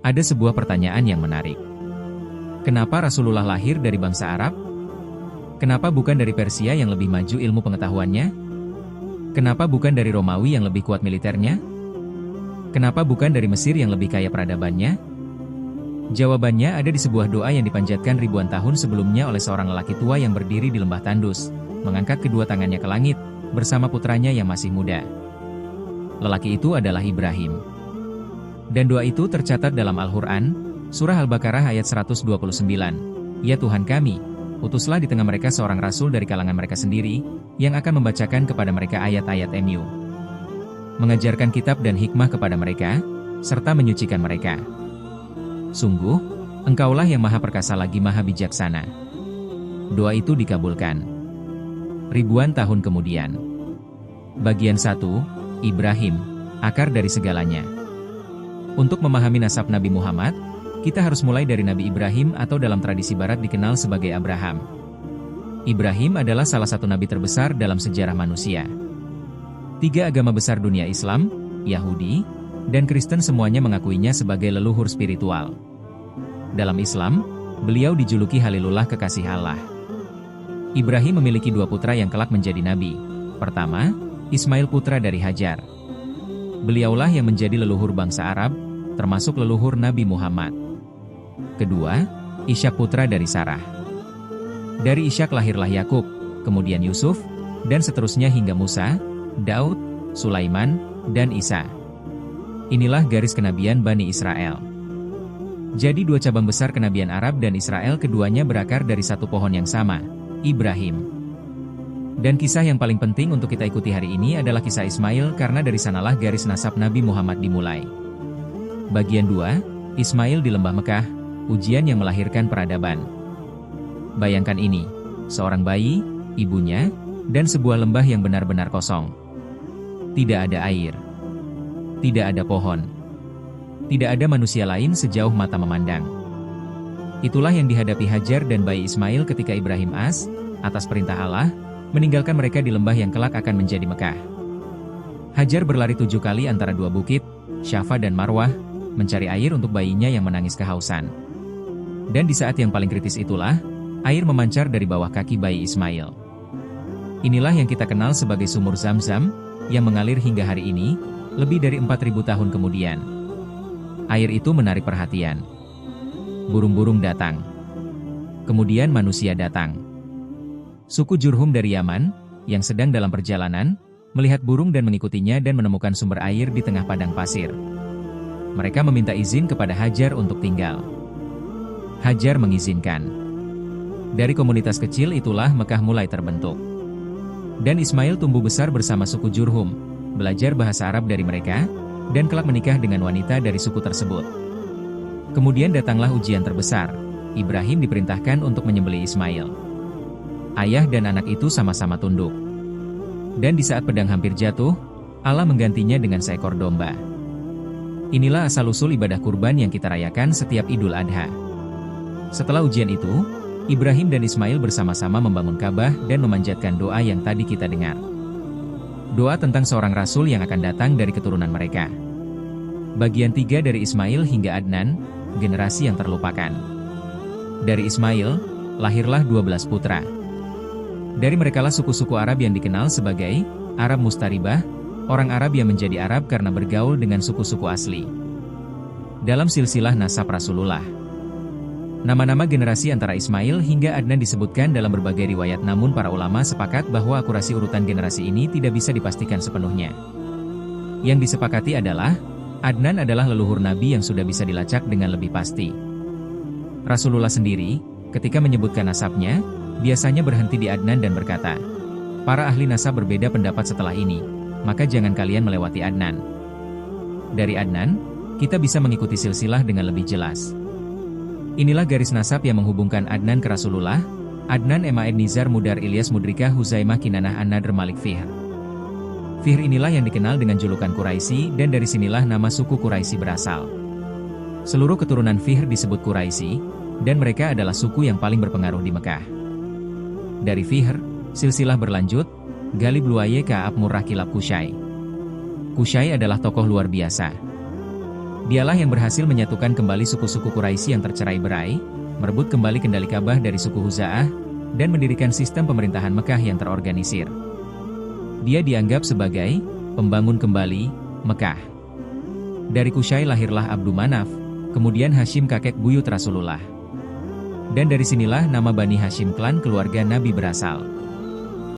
Ada sebuah pertanyaan yang menarik. Kenapa Rasulullah lahir dari bangsa Arab? Kenapa bukan dari Persia yang lebih maju ilmu pengetahuannya? Kenapa bukan dari Romawi yang lebih kuat militernya? Kenapa bukan dari Mesir yang lebih kaya peradabannya? Jawabannya ada di sebuah doa yang dipanjatkan ribuan tahun sebelumnya oleh seorang lelaki tua yang berdiri di lembah Tandus, mengangkat kedua tangannya ke langit, bersama putranya yang masih muda. Lelaki itu adalah Ibrahim. Dan doa itu tercatat dalam Al-Quran, Surah Al-Baqarah ayat 129. Ya Tuhan kami, utuslah di tengah mereka seorang rasul dari kalangan mereka sendiri, yang akan membacakan kepada mereka ayat-ayat MU. Mengajarkan kitab dan hikmah kepada mereka, serta menyucikan mereka. Sungguh, Engkaulah yang maha perkasa lagi maha bijaksana. Doa itu dikabulkan. Ribuan tahun kemudian. Bagian 1, Ibrahim, akar dari segalanya. Untuk memahami nasab Nabi Muhammad, kita harus mulai dari Nabi Ibrahim atau dalam tradisi barat dikenal sebagai Abraham. Ibrahim adalah salah satu nabi terbesar dalam sejarah manusia. 3 agama besar dunia Islam, Yahudi, dan Kristen semuanya mengakuinya sebagai leluhur spiritual. Dalam Islam, beliau dijuluki Halilullah kekasih Allah. Ibrahim memiliki 2 putra yang kelak menjadi nabi. Pertama, Ismail putra dari Hajar. Beliaulah yang menjadi leluhur bangsa Arab, termasuk leluhur Nabi Muhammad. Kedua, Ishak putra dari Sarah. Dari Ishak lahirlah Yakub, kemudian Yusuf, dan seterusnya hingga Musa, Daud, Sulaiman, dan Isa. Inilah garis kenabian Bani Israel. Jadi 2 cabang besar kenabian Arab dan Israel keduanya berakar dari satu pohon yang sama, Ibrahim. Dan kisah yang paling penting untuk kita ikuti hari ini adalah kisah Ismail karena dari sanalah garis nasab Nabi Muhammad dimulai. Bagian 2, Ismail di lembah Mekah, ujian yang melahirkan peradaban. Bayangkan ini, seorang bayi, ibunya, dan sebuah lembah yang benar-benar kosong. Tidak ada air. Tidak ada pohon. Tidak ada manusia lain sejauh mata memandang. Itulah yang dihadapi Hajar dan bayi Ismail ketika Ibrahim atas perintah Allah, meninggalkan mereka di lembah yang kelak akan menjadi Mekah. Hajar berlari 7 kali antara 2 bukit, Syafa dan Marwah, mencari air untuk bayinya yang menangis kehausan. Dan di saat yang paling kritis itulah, air memancar dari bawah kaki bayi Ismail. Inilah yang kita kenal sebagai sumur Zam-Zam, yang mengalir hingga hari ini, lebih dari 4.000 tahun kemudian. Air itu menarik perhatian. Burung-burung datang. Kemudian manusia datang. Suku Jurhum dari Yaman, yang sedang dalam perjalanan, melihat burung dan mengikutinya dan menemukan sumber air di tengah padang pasir. Mereka meminta izin kepada Hajar untuk tinggal. Hajar mengizinkan. Dari komunitas kecil itulah Mekah mulai terbentuk. Dan Ismail tumbuh besar bersama suku Jurhum, belajar bahasa Arab dari mereka, dan kelak menikah dengan wanita dari suku tersebut. Kemudian datanglah ujian terbesar. Ibrahim diperintahkan untuk menyembelih Ismail. Ayah dan anak itu sama-sama tunduk. Dan di saat pedang hampir jatuh, Allah menggantinya dengan seekor domba. Inilah asal-usul ibadah kurban yang kita rayakan setiap Idul Adha. Setelah ujian itu, Ibrahim dan Ismail bersama-sama membangun Ka'bah dan memanjatkan doa yang tadi kita dengar. Doa tentang seorang rasul yang akan datang dari keturunan mereka. Bagian 3 dari Ismail hingga Adnan, generasi yang terlupakan. Dari Ismail, lahirlah 12 putra. Dari merekalah suku-suku Arab yang dikenal sebagai Arab Mustaribah, orang Arab yang menjadi Arab karena bergaul dengan suku-suku asli. Dalam silsilah nasab Rasulullah. Nama-nama generasi antara Ismail hingga Adnan disebutkan dalam berbagai riwayat, namun para ulama sepakat bahwa akurasi urutan generasi ini tidak bisa dipastikan sepenuhnya. Yang disepakati adalah, Adnan adalah leluhur Nabi yang sudah bisa dilacak dengan lebih pasti. Rasulullah sendiri, ketika menyebutkan nasabnya, biasanya berhenti di Adnan dan berkata, para ahli nasab berbeda pendapat setelah ini, maka jangan kalian melewati Adnan. Dari Adnan, kita bisa mengikuti silsilah dengan lebih jelas. Inilah garis nasab yang menghubungkan Adnan ke Rasulullah, Adnan Emaed Nizar Mudar Ilyas Mudrikah Huzaimah Kinanah An-Nadr Malik Fihr. Fihr inilah yang dikenal dengan julukan Quraisy dan dari sinilah nama suku Quraisy berasal. Seluruh keturunan Fihr disebut Quraisy, dan mereka adalah suku yang paling berpengaruh di Mekah. Dari Fihr, silsilah berlanjut, Galib Luaye Ka'ab Murrah Kilab Kusyai. Kusyai adalah tokoh luar biasa. Dialah yang berhasil menyatukan kembali suku-suku Quraisy yang tercerai-berai, merebut kembali kendali Ka'bah dari suku Huza'ah, dan mendirikan sistem pemerintahan Mekah yang terorganisir. Dia dianggap sebagai pembangun kembali Mekah. Dari Qusay lahirlah Abdu Manaf, kemudian Hashim kakek buyut Rasulullah. Dan dari sinilah nama Bani Hashim klan keluarga Nabi berasal.